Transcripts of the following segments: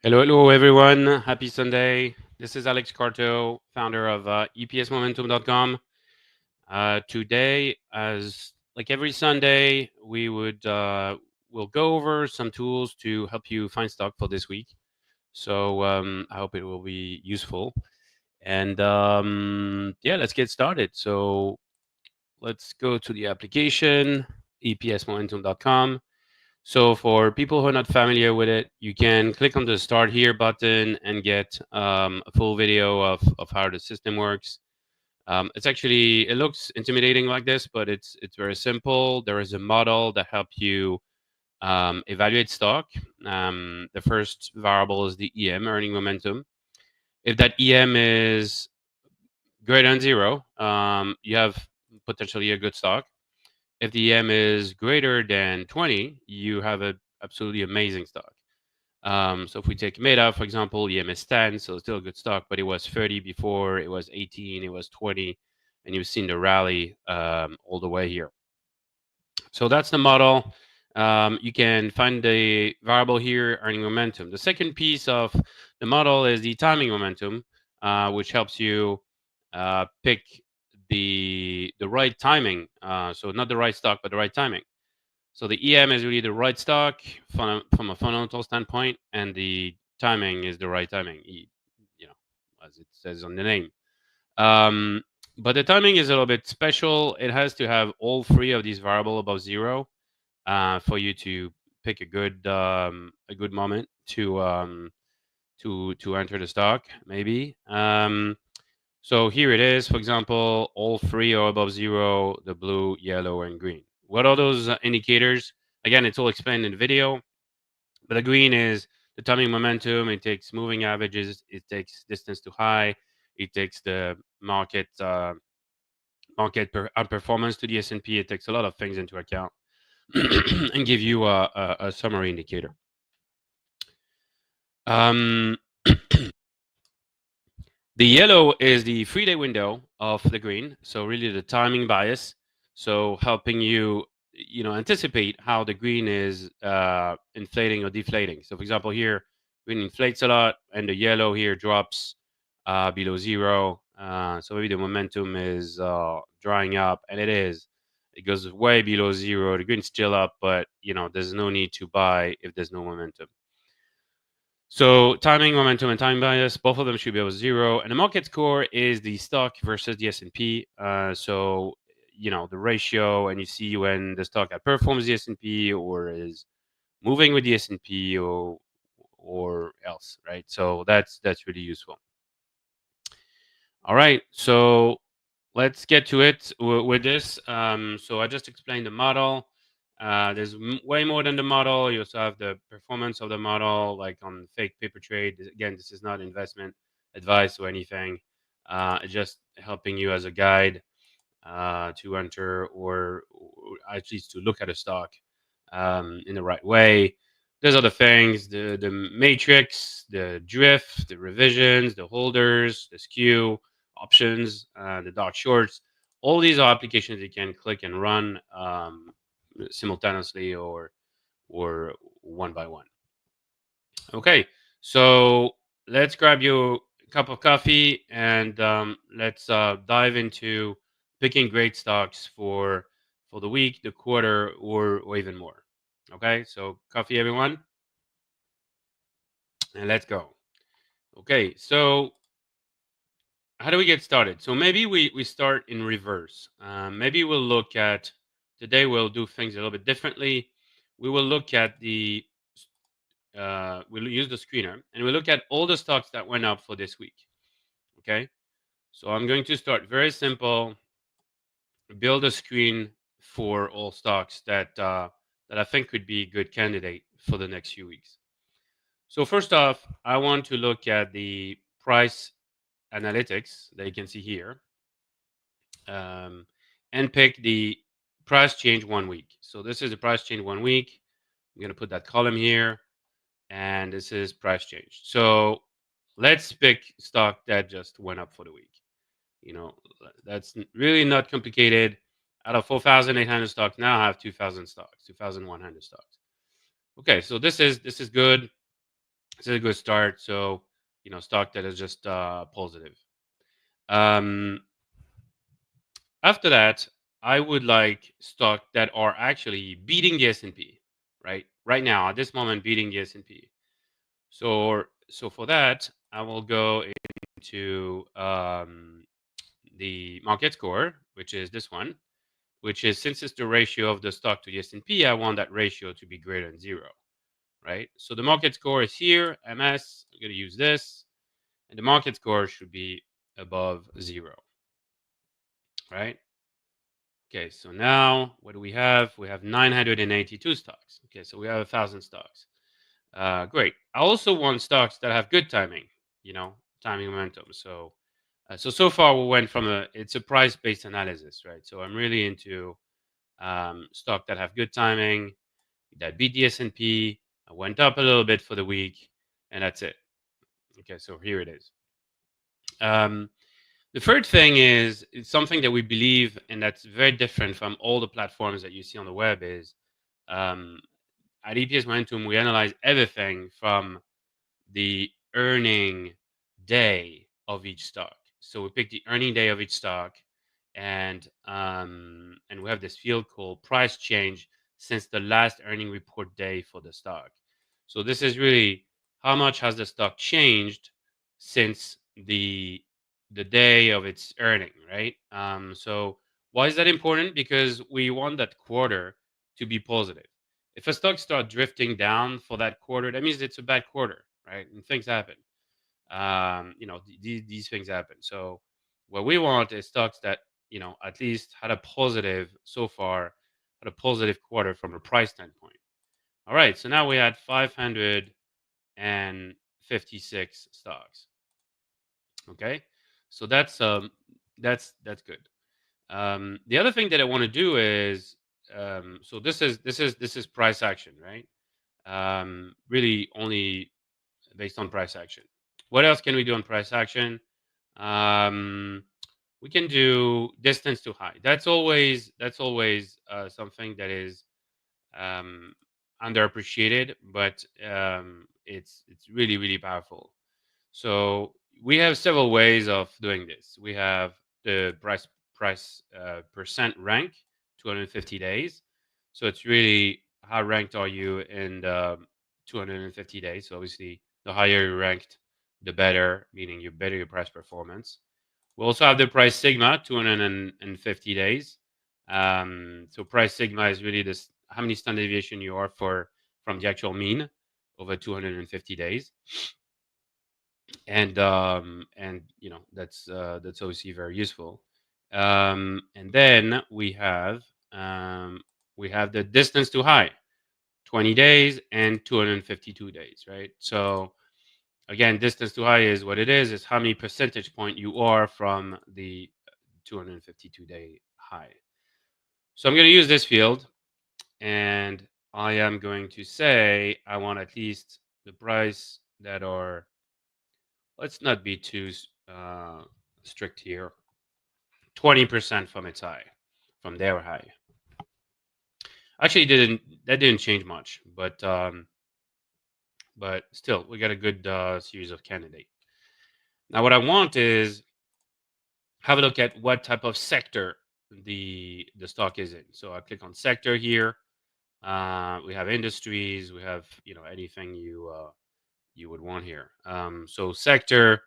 Hello, everyone. Happy Sunday. This is Alex Carto, founder of EPSMomentum.com. Today, as like every Sunday, we'll go over some tools to help you find stock for this week. So I hope it will be useful. And yeah, let's get started. So let's go to the application, EPSmomentum.com. So for people who are not familiar with it, you can click on the Start Here button and get a full video of how the system works. It looks intimidating like this, but it's very simple. There is a model that helps you evaluate stock. The first variable is the EM, earning momentum. If that EM is greater than zero, you have potentially a good stock. If the EM is greater than 20, you have a absolutely amazing stock. So if we take Meta, for example, EM is 10, so still a good stock, but it was 30 before, it was 18, it was 20, and you've seen the rally all the way here. So that's the model. You can find the variable here, earning momentum. The second piece of the model is the timing momentum, which helps you pick the right timing. So not the right stock, but the right timing. So the EM is really the right stock from a fundamental standpoint, and the timing is the right timing, you know, as it says on the name. But the timing is a little bit special. It has to have all three of these variables above zero for you to pick a good moment to enter the stock, maybe. So here it is, for example, all three are above zero, the blue, yellow, and green. What are those indicators? Again, it's all explained in the video, but the green is the timing momentum. It takes moving averages. It takes distance to high. It takes the market outperformance to the S&P. It takes a lot of things into account and give you a summary indicator. Um, The yellow is the 3-day window of the green, so really the timing bias. So helping you, anticipate how the green is inflating or deflating. So for example, here green inflates a lot, and the yellow here drops below zero. So maybe the momentum is drying up, and it is. It goes way below zero. The green's still up, but there's no need to buy if there's no momentum. So timing, momentum, and time bias, both of them should be over zero. And the market score is the stock versus the S&P. So the ratio, and you see when the stock outperforms the S&P or is moving with the S&P or else, right? So that's really useful. All right, so let's get to it with this. So I just explained the model. There's way more than the model. You also have the performance of the model, like on fake paper trade. Again, this is not investment advice or anything. It's just helping you as a guide to enter or at least to look at a stock in the right way. There's other things, the matrix, the drift, the revisions, the holders, the skew, options, the dark shorts. All these are applications you can click and run simultaneously or one by one. Okay, so let's grab you a cup of coffee and let's dive into picking great stocks for the week, the quarter, or even more. Okay, so coffee, everyone, and let's go. Okay, so how do we get started? So maybe we start in reverse. Maybe we'll look at today. We'll do things a little bit differently. We will look at we'll use the screener and we'll look at all the stocks that went up for this week. Okay, so I'm going to start very simple. Build a screen for all stocks that I think could be a good candidate for the next few weeks. So first off, I want to look at the price analytics that you can see here, and pick the price change 1 week. So this is the price change 1 week. I'm going to put that column here, and this is price change. So let's pick stock that just went up for the week. That's really not complicated. Out of 4,800 stocks, now I have 2,000 stocks, 2,100 stocks. Okay, so this is good. This is a good start. So, stock that is just positive. After that, I would like stock that are actually beating the S&P, right? Right now, at this moment, beating the S&P. So for that, I will go into the market score, which is this one, which is, since it's the ratio of the stock to the S&P, I want that ratio to be greater than 0, right? So the market score is here, MS. I'm going to use this, and the market score should be above 0, right? Okay, so now what do we have? We have 982 stocks. Okay, so we have 1,000 stocks. Great. I also want stocks that have good timing, timing momentum. So far we went from it's a price-based analysis, right? So I'm really into stock that have good timing, that beat the S&P. I went up a little bit for the week, and that's it. Okay, so here it is. The third thing is, it's something that we believe, and that's very different from all the platforms that you see on the web, is at EPSMomentum, we analyze everything from the earning day of each stock. So we pick the earning day of each stock, and we have this field called price change since the last earning report day for the stock. So this is really how much has the stock changed since the day of its earning, right? So why is that important? Because we want that quarter to be positive. If a stock starts drifting down for that quarter, that means it's a bad quarter, right? And things happen. These things happen. So what we want is stocks that, at least had a positive so far, had a positive quarter from a price standpoint. All right. So now we had 556 stocks. Okay. So that's good. The other thing that I want to do is, so this is price action, right? Really only based on price action. What else can we do on price action? We can do distance to high. That's always something that is um, underappreciated, but it's really, really powerful. So we have several ways of doing this. We have the price percent rank, 250 days. So it's really how ranked are you in 250 days. So obviously, the higher you're ranked, the better, meaning you better your price performance. We also have the price sigma, 250 days. So price sigma is really this how many standard deviation you are from the actual mean over 250 days. And that's obviously very useful. And then we have the distance to high, 20 days and 252 days, right? So again, distance to high is what it is how many percentage point you are from the 252-day high. So I'm going to use this field, and I am going to say I want at least the price that are, let's not be too strict here, 20% from its high, from their high. Actually, that didn't change much, but still, we got a good series of candidates. Now, what I want is have a look at what type of sector the stock is in. So I click on sector here. We have industries. We have anything you would want here. So sector,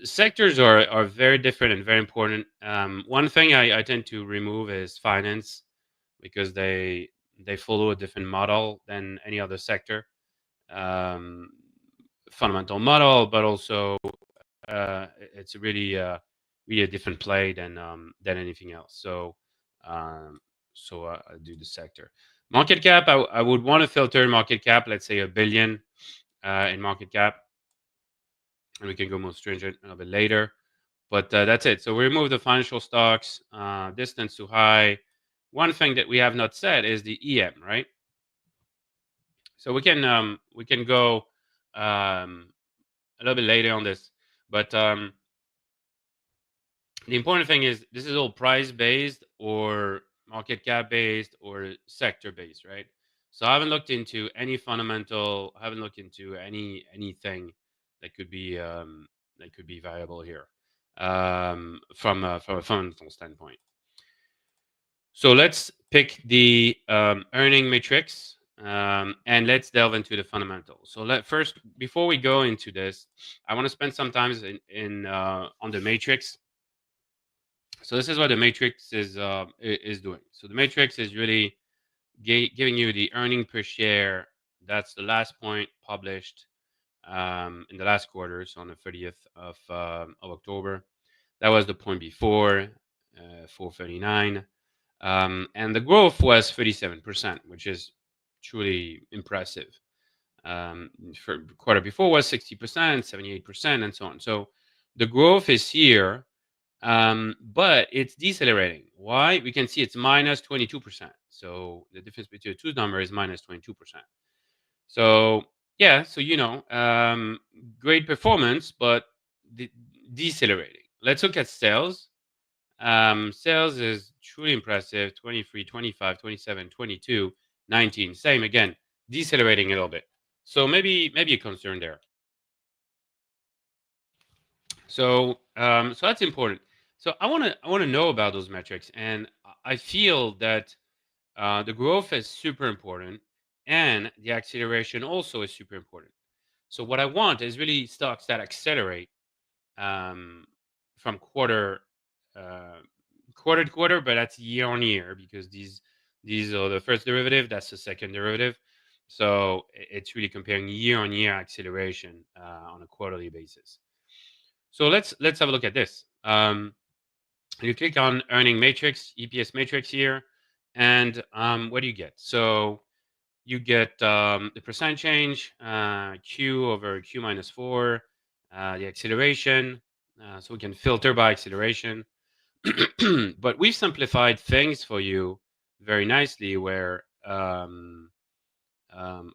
sectors are very different and very important. One thing I tend to remove is finance, because they follow a different model than any other sector. Fundamental model, but also it's really a different play than anything else. So I do the sector. Market cap, I would want to filter market cap, let's say 1 billion in market cap, and we can go more stringent a little bit later. But that's it. So we remove the financial stocks, distance to high. One thing that we have not said is the EM, right? So we can go a little bit later on this, but the important thing is this is all price based or market cap based or sector based, right? So I haven't looked into any fundamental. I haven't looked into anything that could be variable here from a fundamental standpoint. So let's pick the earning matrix and let's delve into the fundamentals. So first, before we go into this, I want to spend some time on the matrix. So this is what the matrix is doing. So the matrix is really giving you the earning per share. That's the last point published in the last quarter, so on the 30th of October. That was the point before, 439. And the growth was 37%, which is truly impressive. For quarter before was 60%, 78%, and so on. So the growth is here, but it's decelerating. Why? We can see it's minus 22%. So the difference between the two numbers is minus 22%. So yeah, so great performance, but decelerating. Let's look at sales. Sales is truly impressive, 23, 25, 27, 22, 19. Same again, decelerating a little bit. So maybe a concern there. So so that's important. So I want to know about those metrics, and I feel that the growth is super important, and the acceleration also is super important. So what I want is really stocks that accelerate um, from uh, quarter to quarter, but that's year on year because these are the first derivative, that's the second derivative. So it's really comparing year on year acceleration on a quarterly basis. So let's have a look at this. You click on earning matrix, EPS matrix here, and what do you get? So you get the percent change, Q over Q minus 4, the acceleration. So we can filter by acceleration. But we've simplified things for you very nicely where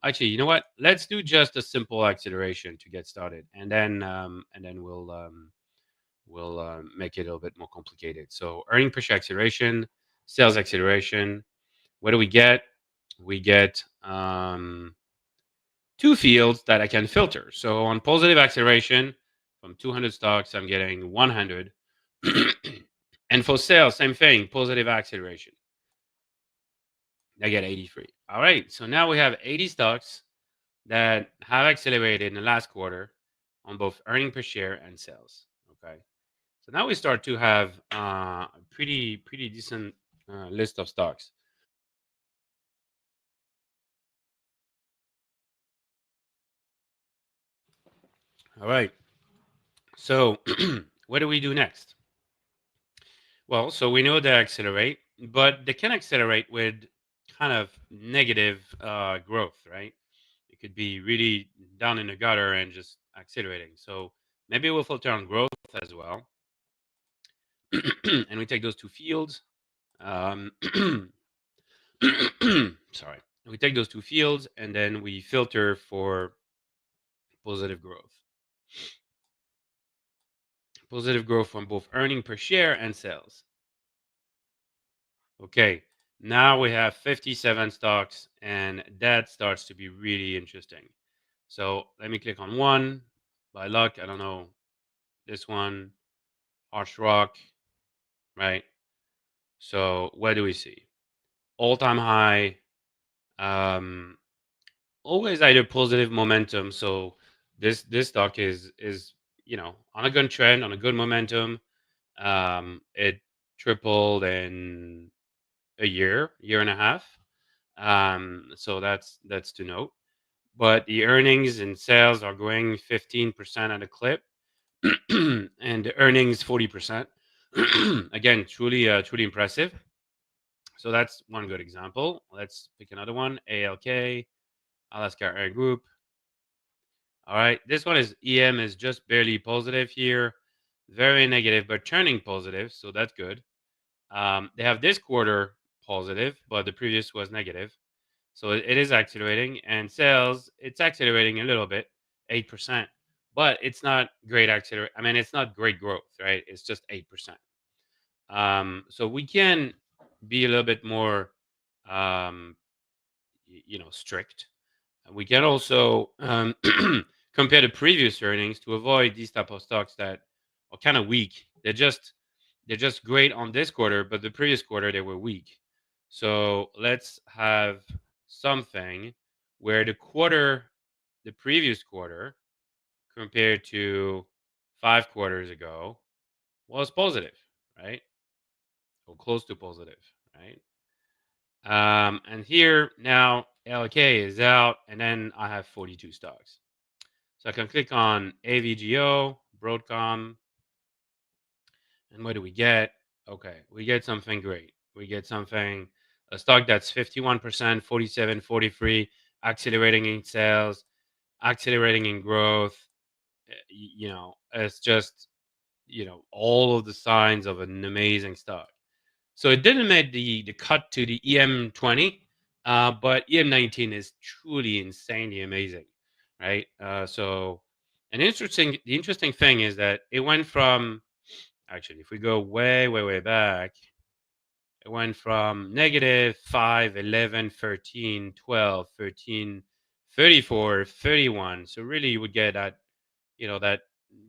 actually, you know what? Let's do just a simple acceleration to get started, and then we'll make it a little bit more complicated. So earning per share acceleration, sales acceleration. What do we get? We get two fields that I can filter. So on positive acceleration, from 200 stocks, I'm getting 100. And for sales, same thing, positive acceleration. I get 83. All right, so now we have 80 stocks that have accelerated in the last quarter on both earning per share and sales. Okay, so now we start to have a pretty decent list of stocks. All right, so what do we do next? Well, so we know they accelerate, but they can accelerate with kind of negative growth, right? It could be really down in the gutter and just accelerating. So maybe we'll filter on growth as well. And we take those two fields. Um, sorry. We take those two fields and then we filter for positive growth. Positive growth on both earning per share and sales. Okay, now we have 57 stocks, and that starts to be really interesting. So let me click on one. By luck, I don't know, this one, Arch Rock, right? So what do we see? All-time high, um, always either positive momentum. So this stock is on a good trend, on a good momentum. It tripled in a year and a half. So that's to note. But the earnings and sales are growing 15% at a clip, and the earnings 40%. Again, truly impressive. So that's one good example. Let's pick another one. ALK, Alaska Air Group. All right, this one is EM is just barely positive here, very negative, but turning positive, so that's good. They have this quarter positive, but the previous was negative. So it is accelerating, and sales, it's accelerating a little bit, 8%, but it's not great accelerate. I mean, it's not great growth, right? It's just 8%. So we can be a little bit more, um, strict. We can also compare the previous earnings to avoid these type of stocks that are kind of weak. They're just great on this quarter, but the previous quarter they were weak. So let's have something where the previous quarter compared to 5 quarters ago was positive, right? Or close to positive, right? And here now LK is out, and then I have 42 stocks. So I can click on AVGO, Broadcom, and what do we get? Okay, we get something great. We get a stock that's 51%, 47, 43, accelerating in sales, accelerating in growth. It's just, all of the signs of an amazing stock. So it didn't make the cut to the EM20, but EM19 is truly insanely amazing, right? The interesting thing is that it went from, actually, if we go way, way, way back, it went from -5, 11, 13, 12, 13, 34, 31. So really, you would get that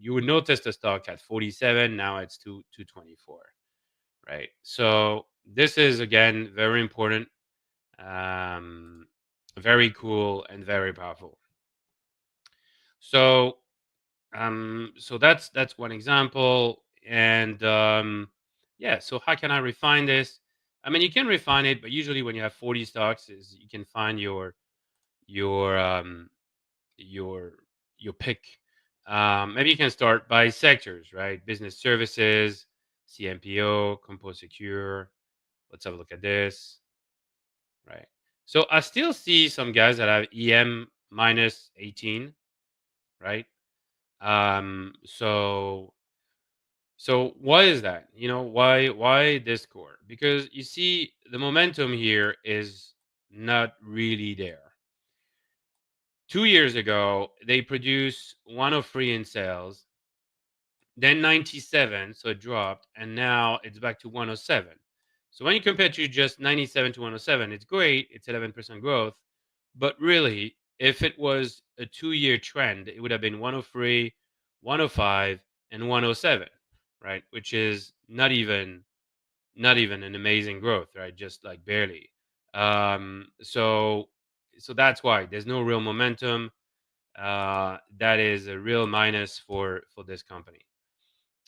you would notice the stock at 47. Now it's 224. Right. So this is again very important, very cool, and very powerful. So that's one example, and yeah. So how can I refine this? I mean, you can refine it, but usually when you have 40 stocks, is you can find your your your pick. Maybe you can start by sectors, right? Business services, CMPO, Compose Secure. Let's have a look at this. Right. So I still see some guys that have EM minus 18, right? So why is that? Why this core? Because you see the momentum here is not really there. 2 years ago, they produced 103 in sales, then 97, so it dropped, and now it's back to 107. So when you compare to just 97 to 107, it's great, it's 11% growth, but really, if it was a 2-year trend, it would have been 103, 105, and 107, right? Which is not even an amazing growth, right? Just like barely. So that's why there's no real momentum. That is a real minus for this company.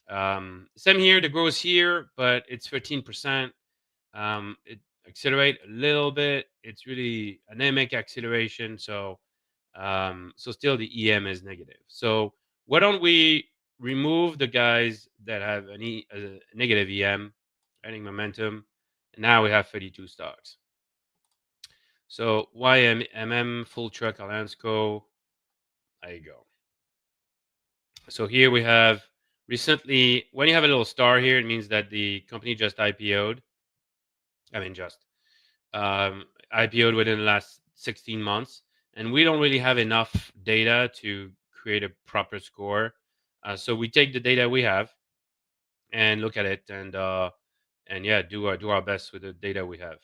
Same here, the growth here, but it's 13%. It accelerate a little bit. It's really anemic acceleration. So still the EM is negative. So why don't we remove the guys that have a negative EM, earning momentum, and now we have 32 stocks. So YMM, Full Truck Alliance Co. There you go. So here we have recently, when you have a little star here, it means that the company just IPO'd. I mean, IPO'd within the last 16 months. And we don't really have enough data to create a proper score. So we take the data we have and look at it and yeah, do our best with the data we have.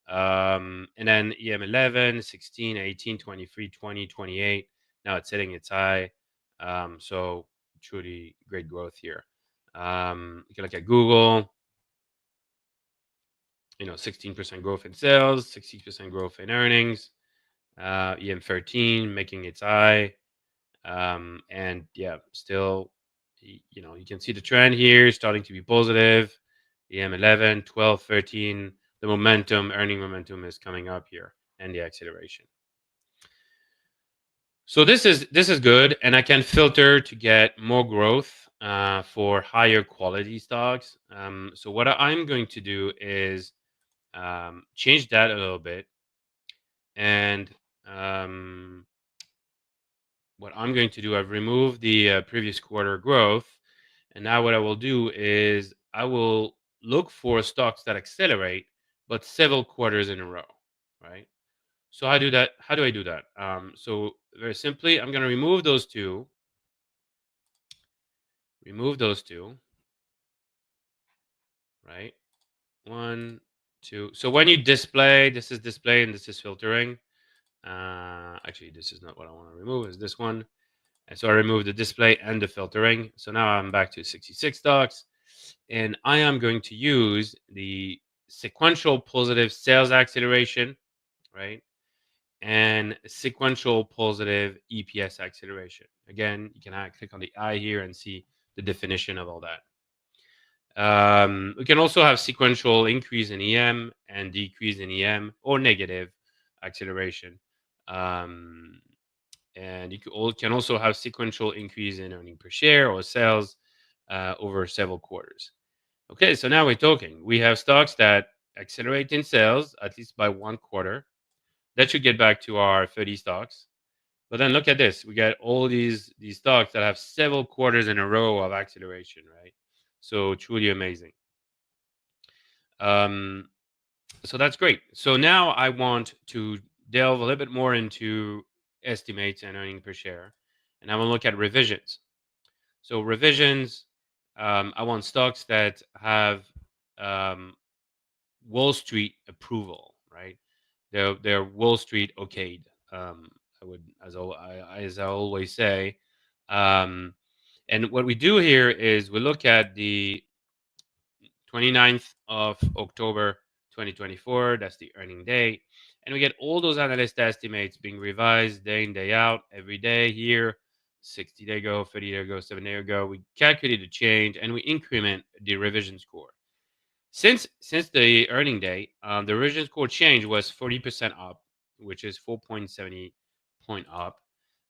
And then EM11, 16, 18, 23, 20, 28. Now it's hitting its high. So truly great growth here. You can look at Google, 16% growth in sales, 60% growth in earnings. EM13 making its high. And yeah, still, you can see the trend here starting to be positive. EM11, 12, 13. The earning momentum is coming up here, and the acceleration. So this is good, and I can filter to get more growth for higher quality stocks. So what I'm going to do is change that a little bit, and what I'm going to do, I've removed the previous quarter growth, and now what I will do is I will look for stocks that accelerate, but several quarters in a row, right? So how do that? How do I do that? So very simply, I'm going to remove those two. Remove those two, right? 1, 2. So when you display, this is display and this is filtering. Actually, this is not what I want to remove. Is this one? And so I removed the display and the filtering. So now I'm back to 66 stocks, and I am going to use the sequential positive sales acceleration, right? And sequential positive EPS acceleration. Again, you can click on the I here and see the definition of all that. We can also have sequential increase in EM and decrease in EM or negative acceleration. Um, and you can also have sequential increase in earning per share or sales over several quarters. Okay, so now we're talking. We have stocks that accelerate in sales at least by 1 quarter. That should get back to our 30 stocks. But then look at this. We got all these stocks that have several quarters in a row of acceleration, right? So truly amazing. Um, so that's great. So now I want to delve a little bit more into estimates and earning per share, and I will look at revisions. So revisions, I want stocks that have um, Wall Street approval, right? They're Wall Street okayed. I would, as I always say, um, and what we do here is we look at the 29th of October 2024. That's the earning day. And we get all those analyst estimates being revised day in, day out, every day here, 60-day ago, 30-day ago, 7-day ago. We calculate the change and we increment the revision score. Since the earning day, the revision score change was 40% up, which is 4.70 point up.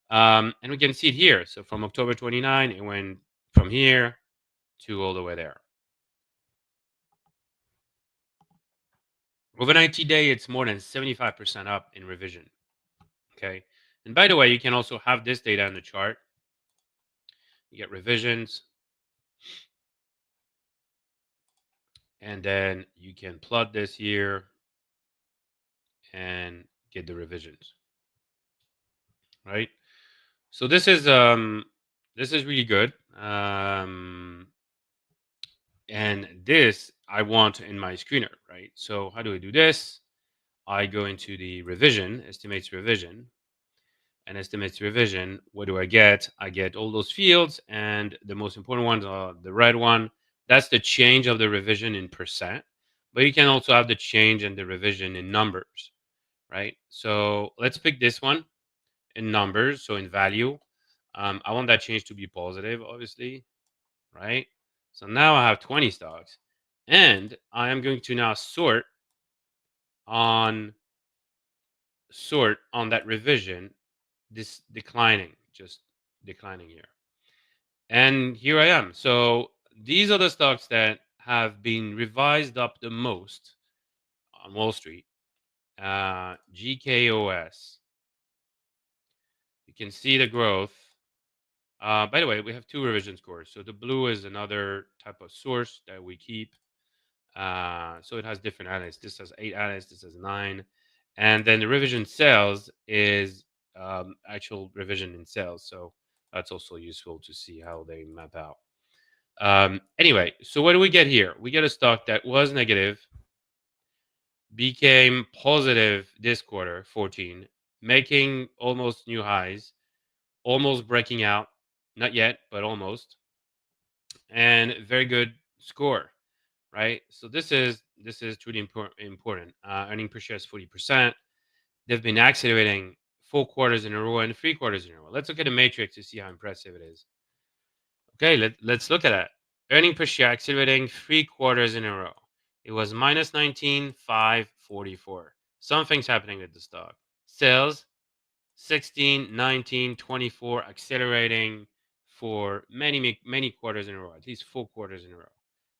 And we can see it here. So from October 29, it went from here to all the way there. Over 90-day, it's more than 75% up in revision. Okay. And by the way, you can also have this data in the chart. You get revisions. And then you can plot this here and get the revisions. Right. So this is really good. And this I want in my screener, right? So how do I do this? I go into the revision, estimates revision, and estimates revision. What do I get? I get all those fields, and the most important ones are the red one. That's the change of the revision in percent, but you can also have the change in the revision in numbers, right? So let's pick this one in numbers, so in value. I want that change to be positive, obviously, right? So now I have 20 stocks, and I am going to now sort on that revision, this declining, just declining here. And here I am. So these are the stocks that have been revised up the most on Wall Street. GKOS. You can see the growth. By the way, we have two revision scores. So the blue is another type of source that we keep. So it has different analysts. This has 8 analysts. This has 9. And then the revision sales is actual revision in sales. So that's also useful to see how they map out. Anyway, so what do we get here? We get a stock that was negative, became positive this quarter, 14, making almost new highs, almost breaking out. Not yet, but almost. And very good score, right? So this is truly important. Earning per share is 40%. They've been accelerating 4 quarters in a row and 3 quarters in a row. Let's look at the matrix to see how impressive it is. Okay, let's look at that. Earning per share accelerating 3 quarters in a row. It was minus 19, 5, 44. Something's happening with the stock. Sales 16, 19, 24, accelerating for many quarters in a row, at least 4 quarters in a row.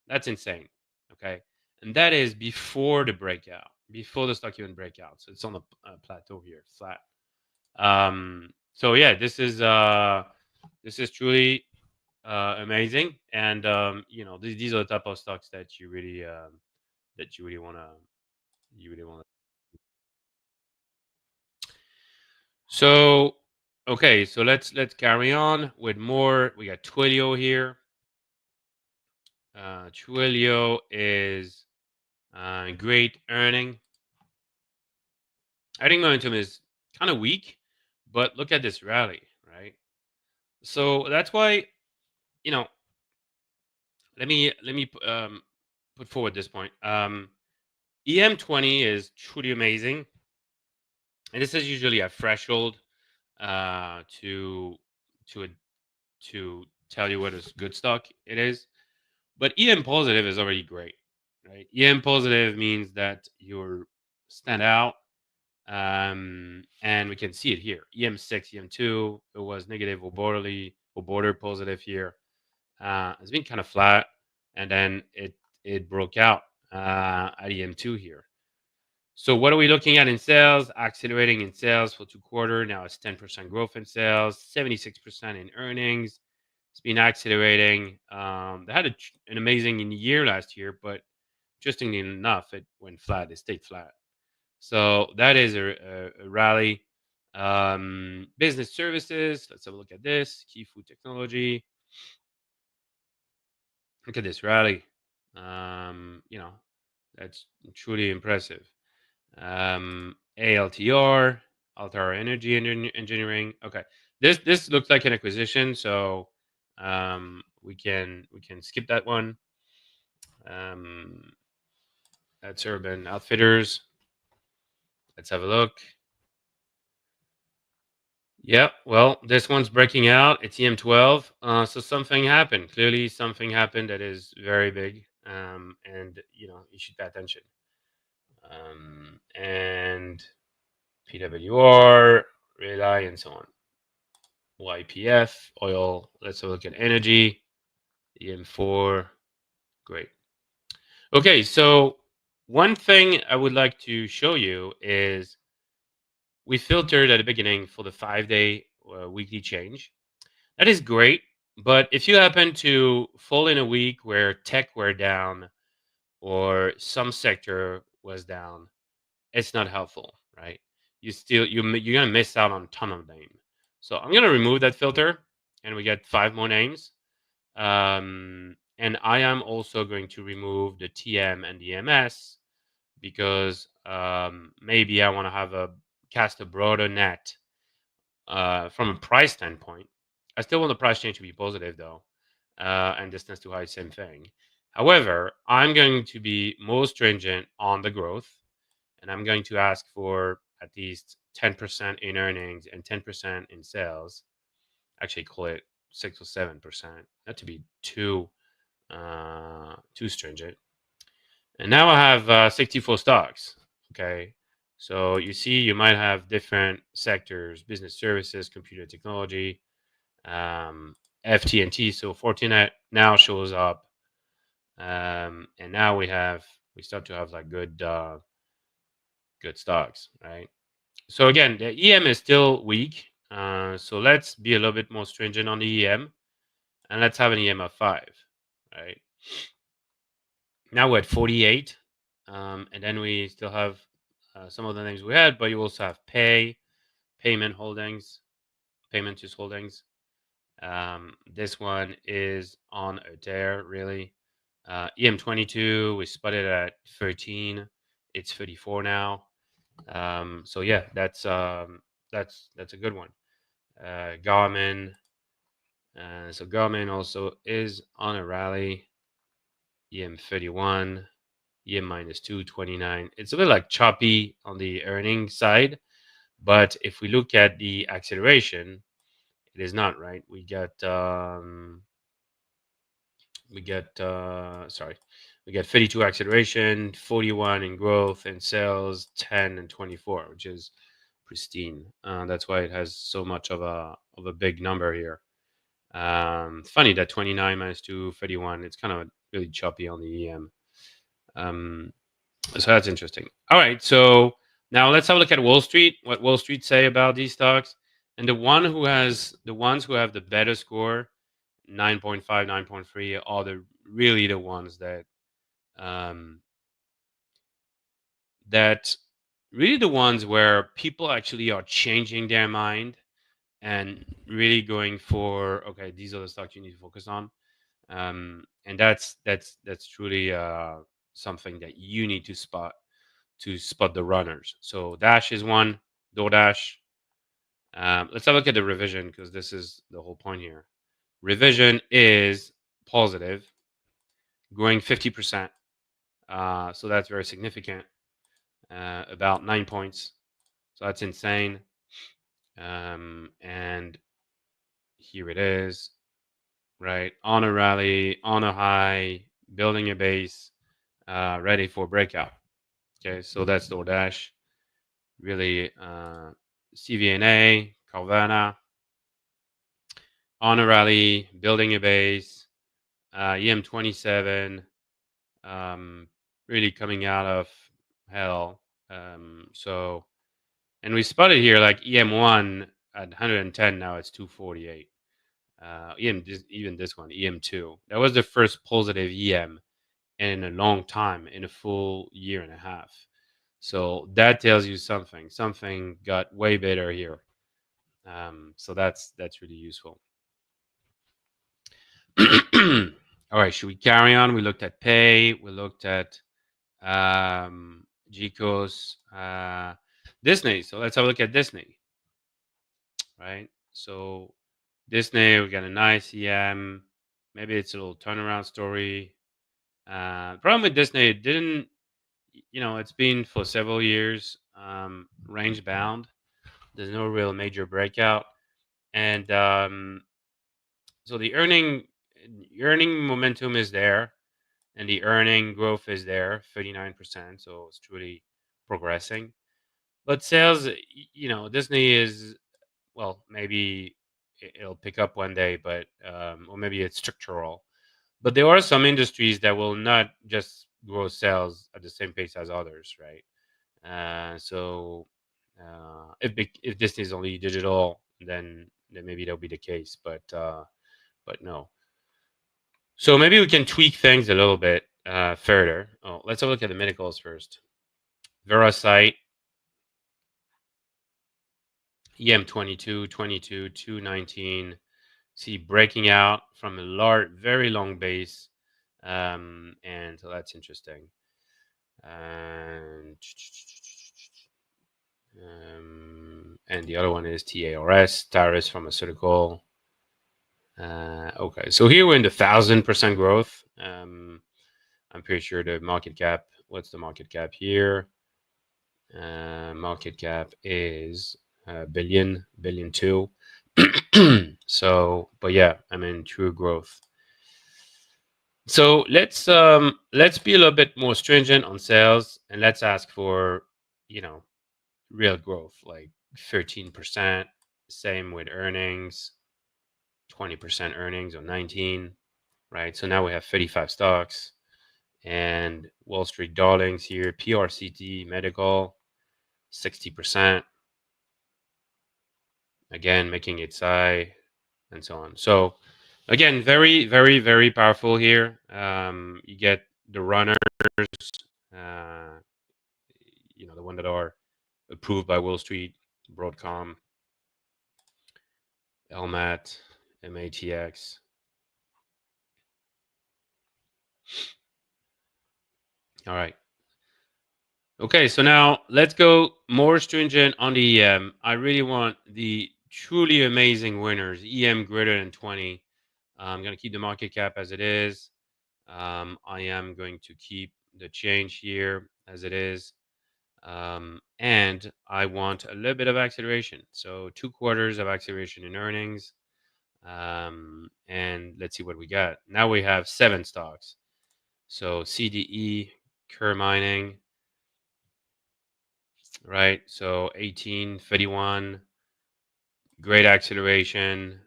That's insane. Okay. And that is before the breakout, before the stock even breakout. So it's on a plateau here, flat. So yeah, this is truly amazing. And these are the type of stocks that you really want to So, okay, so let's carry on with more. We got Twilio here. Twilio is great earning. I think momentum is kind of weak, but look at this rally, right? So that's why, you know, let me put forward this point. EM20 is truly amazing, and this is usually a threshold to to a, to tell you what a good stock it is. But EM positive is already great, right? EM positive means that you're stand out, and we can see it here. EM6, EM2, it was negative or border positive here. It's been kind of flat, and then it broke out at EM2 here. So what are we looking at in sales? Accelerating in sales for 2 quarters. Now it's 10% growth in sales, 76% in earnings. It's been accelerating. They had an amazing year last year, but interestingly enough, it went flat. It stayed flat. So that is a rally. Business services. Let's have a look at this. Key food technology. Look at this rally. You know, that's truly impressive. ALTR, Altar Energy Engineering. Okay, this looks like an acquisition, so we can skip that one. That's Urban Outfitters. Let's have a look. Yeah, well, this one's breaking out. It's EM12. So something happened. Clearly, something happened that is very big, and you should pay attention. And PWR, Rely, and so on. YPF, oil. Let's look at energy. EM4. Great. Okay, so one thing I would like to show you is we filtered at the beginning for the 5-day weekly change. That is great, but if you happen to fall in a week where tech were down or some sector was down, it's not helpful, right? You're gonna miss out on a ton of names. So I'm gonna remove that filter, and we get 5 more names. And I am also going to remove the TM and the MS because maybe I want to have a cast a broader net from a price standpoint. I still want the price change to be positive though, and distance to high, same thing. However, I'm going to be more stringent on the growth, and I'm going to ask for at least 10% in earnings and 10% in sales. Actually, call it 6 or 7%, not to be too stringent. And now I have 64 stocks. Okay, so you see, you might have different sectors: business services, computer technology, FT&T. So Fortinet now shows up, and now we start to have like good stocks, right? So again, the EM is still weak. So let's be a little bit more stringent on the EM, and let's have an EM of 5, right? Now we're at 48, and then we still have some of the names we had, but you also have payment holdings, payment use holdings. This one is on a tear, really. EM22, we spotted at 13. It's 34 now. So yeah, that's a good one. Garmin. So Garmin also is on a rally. EM31. EM minus 229. It's a bit like choppy on the earning side, but if we look at the acceleration, it is not, right. We get 32 acceleration, 41 in growth and sales, 10 and 24, which is pristine. That's why it has so much of a big number here. Funny that 29 minus 2, 31. It's kind of really choppy on the EM. So that's interesting. All right, so now let's have a look at Wall Street. What Wall Street say about these stocks, and the ones who have the better score, 9.5, 9.3, are really the ones um, that really the ones where people actually are changing their mind and really going for, okay, these are the stocks you need to focus on, and that's truly something that you need to spot the runners. So Dash is one, DoorDash. Let's have a look at the revision because this is the whole point here. Revision is positive, growing 50%. So that's very significant, about 9 points. So that's insane. And here it is, right? On a rally, on a high, building a base, ready for breakout. Okay, so that's DoorDash. Really, CVNA, Carvana, on a rally, building a base, EM27, really coming out of hell. So, and we spotted here like EM1 at 110, now it's 248. Even this one, EM2, that was the first positive EM in a long time, in a full year and a half. So that tells you something. Something got way better here. So that's really useful. All right, should we carry on? We looked at pay. We looked at GCOS, Disney. So let's have a look at Disney. Right. So Disney, we got a nice EM. Maybe it's a little turnaround story. The problem with Disney, it didn't, it's been for several years range bound. There's no real major breakout, and so the earning momentum is there, and the earning growth is there, 39%. So it's truly progressing. But sales, Disney is, well, maybe it'll pick up one day, but or maybe it's structural. But there are some industries that will not just grow sales at the same pace as others, right? So if Disney is only digital, then maybe that'll be the case. But no. So maybe we can tweak things a little bit further. Oh, let's have a look at the medicals first. Verasite, EM22, 22, 219. See breaking out from a very long base, and so that's interesting. And the other one is TARS, Taris Pharmaceutical. Okay, so here we're in the 1,000% growth. I'm pretty sure the market cap. What's the market cap here? Market cap is billion two. So, but yeah, I mean true growth. So let's be a little bit more stringent on sales, and let's ask for real growth, like 13%. Same with earnings, 20% earnings or 19, right? So now we have 35 stocks, and Wall Street darlings here, PRCT Medical, 60%. Again, making its high, and so on. So again, very, very, very powerful here. You get the runners, the one that are approved by Wall Street, Broadcom, LMAT, MATX. All right. Okay, so now let's go more stringent on the EM. I really want the truly amazing winners, EM greater than 20. I'm going to keep the market cap as it is. I am going to keep the change here as it is. And I want a little bit of acceleration. So 2 quarters of acceleration in earnings. And let's see what we got. Now we have 7 stocks. So CDE, Kerr Mining, right? So 18, 31, great acceleration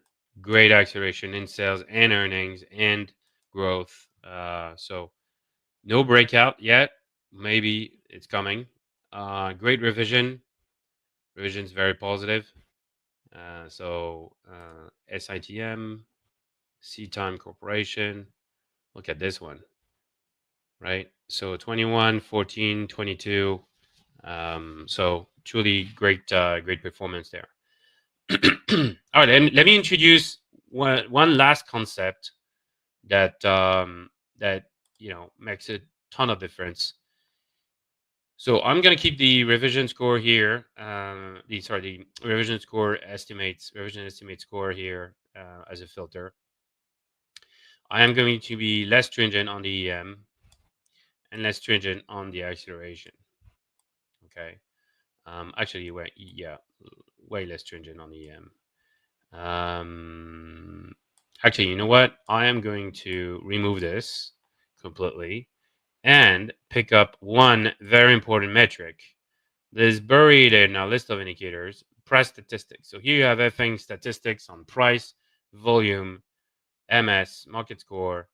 in sales and earnings and growth. So no breakout yet. Maybe it's coming. Great revision. Revision's very positive. So SITM, Time Corporation. Look at this one, right? So 21, 14, 22. So truly great performance there. All right, let me introduce one last concept that that makes a ton of difference. So I'm going to keep the revision score here. The revision estimate score here as a filter. I am going to be less stringent on the EM and less stringent on the acceleration. Okay. Actually, way less stringent on the EM. Actually, you know what? I am going to remove this completely and pick up one very important metric that is buried in our list of indicators, price statistics. So here you have FNG statistics on price, volume, MS, market score,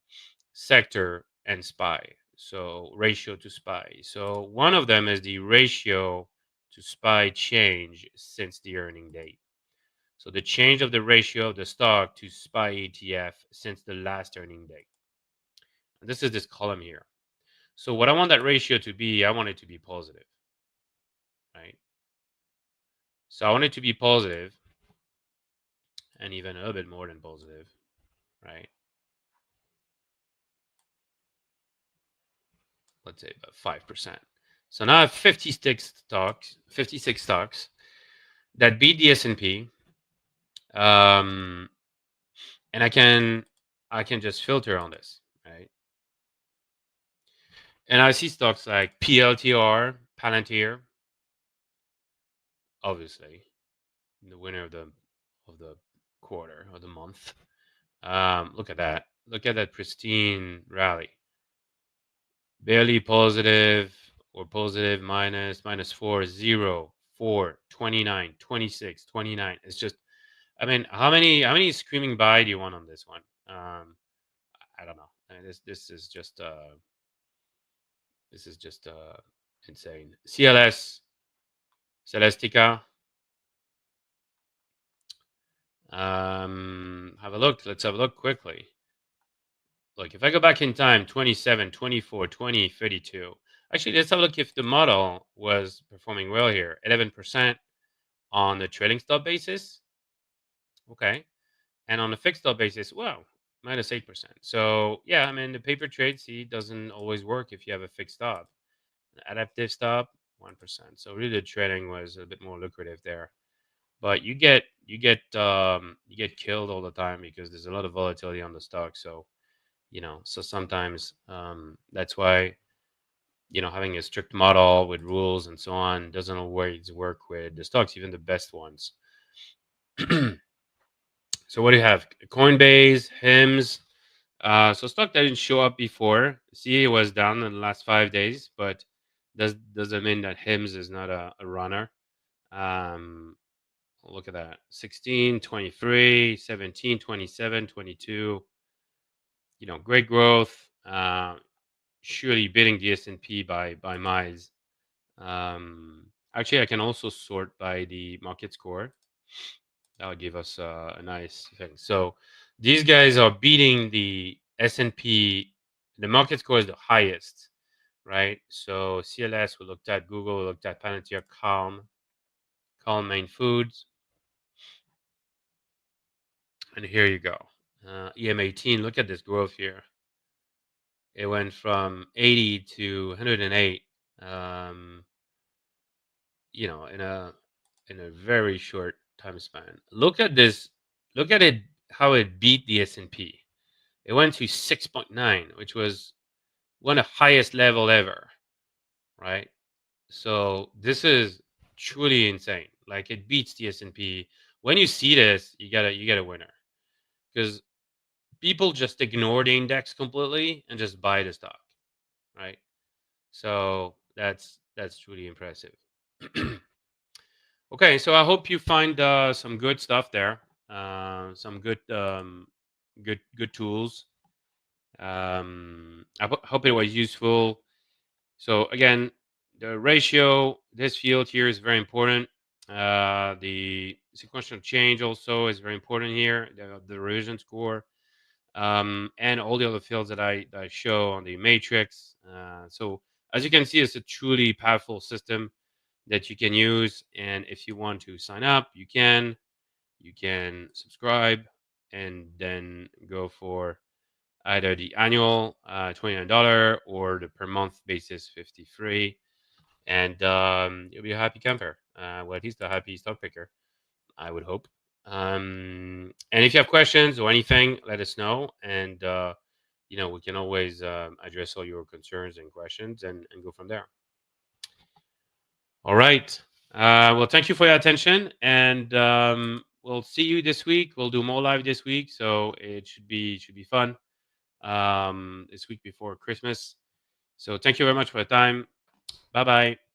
sector, and SPY. So ratio to SPY. So one of them is the ratio to SPY change since the earning date. So the change of the ratio of the stock to SPY ETF since the last earning date. And this is this column here. So what I want that ratio to be, I want it to be positive, right? So I want it to be positive and even a little bit more than positive, right? Let's say about 5%. So now I have 56 stocks that beat the S&P. And I can just filter on this, right? And I see stocks like PLTR, Palantir, obviously, the winner of the quarter or the month. Look at that. Look at that pristine rally. Barely positive or positive minus 4, 0, 4, 29, 26, 29. It's just, I mean, how many screaming buy do you want on this one? I don't know. This is just insane. CLS, Celestica. Have a look. Let's have a look quickly. Look, if I go back in time, 27, 24, 20, 32. Actually, let's have a look if the model was performing well here. 11% on the trailing stop basis. Okay. And on the fixed stop basis, well, minus 8%. So, yeah, I mean, the paper trade, see, doesn't always work if you have a fixed stop. Adaptive stop, 1%. So really the trading was a bit more lucrative there. But you get killed all the time because there's a lot of volatility on the stock. So, so sometimes that's why, having a strict model with rules and so on doesn't always work with the stocks, even the best ones. So what do you have? Coinbase, HIMS. So stock that didn't show up before. See, it was down in the last 5 days, but doesn't mean that HIMS is not a runner. Look at that. 16, 23, 17, 27, 22. Great growth. Surely beating the S&P by miles. Actually, I can also sort by the market score. That would give us a nice thing. So these guys are beating the S&P. The market score is the highest, right? So CLS, we looked at Google, we looked at Palantir, Calm Main Foods. And here you go. EM18, look at this growth here. It went from 80 to 108, in a very short time span. Look at this. Look at it, how it beat the S&P. It went to 6.9, which was one of the highest level ever, right? So this is truly insane. Like, it beats the S&P. When you see this, you get a winner, because people just ignore the index completely and just buy the stock, right? So that's truly impressive. Okay, so I hope you find some good stuff there, some good tools. I hope it was useful. So again, the ratio, this field here is very important. The sequential change also is very important here. The revision score, and all the other fields that I show on the matrix. So as you can see, it's a truly powerful system that you can use. And if you want to sign up, you can subscribe and then go for either the annual $29 or the per month basis 53. and you'll be a happy camper. Well, at least a happy stock picker, I would hope. And if you have questions or anything, let us know, and we can always address all your concerns and questions, and go from there. All right. Well, thank you for your attention, and we'll see you this week. We'll do more live this week, so it should be fun. This week before Christmas. So thank you very much for your time. Bye bye.